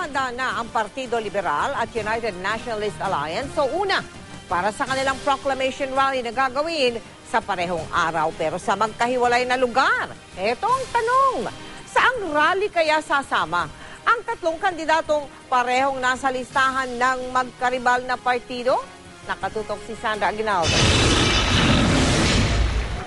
Naghahanda na ang Partido Liberal at United Nationalist Alliance. So una, para sa kanilang proclamation rally na gagawin sa parehong araw pero sa magkahiwalay na lugar. Ito ang tanong, saang rally kaya sasama ang tatlong kandidatong parehong nasa listahan ng magkaribal na partido? Nakatutok si Sandra Aguinaldo.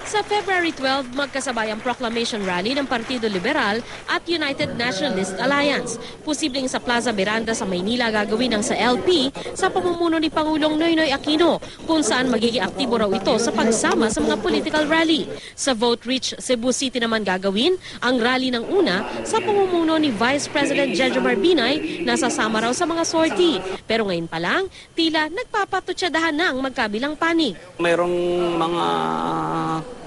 Sa February 12, magkasabay ang proclamation rally ng Partido Liberal at United Nationalist Alliance. Posibleng sa Plaza Miranda sa Maynila gagawin ang sa LP sa pamumuno ni Pangulong Noynoy Aquino, kung saan magiging aktibo raw ito sa pagsama sa mga political rally. Sa Vote-Rich Cebu City naman gagawin ang rally ng una sa pamumuno ni Vice President Jejomar Binay na sasama raw sa mga sortie. Pero ngayon pa lang, tila nagpapatutsadahan na ang magkabilang panig. Mayroong mga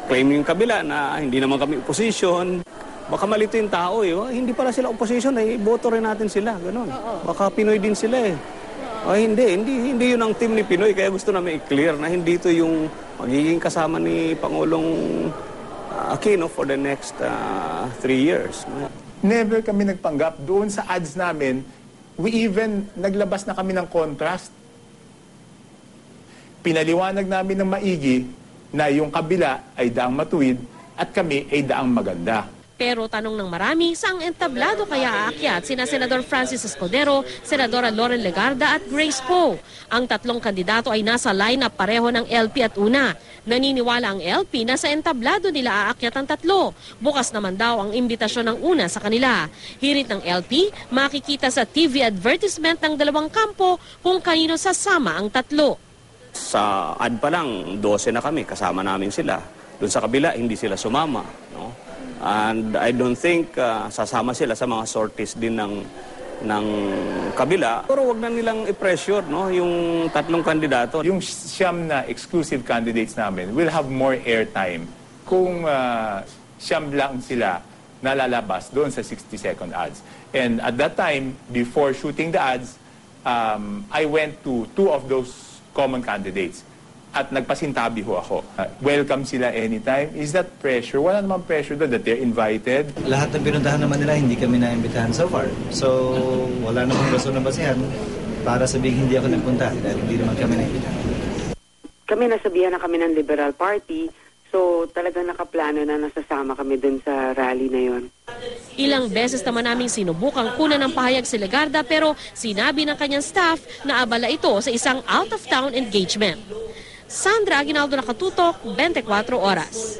claim yung kabila na hindi naman kami opposition. Baka malito yung tao eh. Hindi pala sila opposition eh. Boto rin natin sila. Ganun. Baka Pinoy din sila eh. Hindi yun ang team ni Pinoy. Kaya gusto namin i-clear na hindi ito yung magiging kasama ni Pangulong Aquino for the next 3 years. Never kami nagpanggap. Doon sa ads namin, we even naglabas na kami ng contrast. Pinaliwanag namin ng maigi na yung kabila ay daang matuwid at kami ay daang maganda. Pero tanong ng marami, saang entablado kaya aakyat sina Senador Francis Escudero, Senadora Loren Legarda at Grace Poe? Ang tatlong kandidato ay nasa lineup pareho ng LP at UNA. Naniniwala ang LP na sa entablado nila aakyat ang tatlo. Bukas naman daw ang imbitasyon ng UNA sa kanila. Hirit ng LP, makikita sa TV advertisement ng dalawang kampo kung kanino sasama ang tatlo. Sa ad pa lang, 12 na kami, kasama namin sila. Doon sa kabila, hindi sila sumama. No? And I don't think sasama sila sa mga sorties din ng kabila. Pero wag na nilang i-pressure no? Yung tatlong kandidato. Yung siyam na exclusive candidates namin will have more airtime kung siyam lang sila nalalabas doon sa 60-second ads. And at that time, before shooting the ads, I went to 2 of those common candidates at nagpasintabi ho ako. Welcome sila anytime. Is that pressure? Wala namang pressure doon that they're invited. Lahat ng pinuntahan naman nila, hindi kami naimbitahan so far. So, wala namang rason na basihan para sabihin hindi ako nagpunta dahil hindi naman kami naimbitahan. Kami nasabihan na kami ng Liberal Party, so talagang nakaplano na nasasama kami dun sa rally na yon. Ilang beses naman naming sinubukang kunan ng pahayag si Legarda pero sinabi ng kanyang staff na abala ito sa isang out-of-town engagement. Sandra Aguinaldo, Nakatutok, 24 Oras.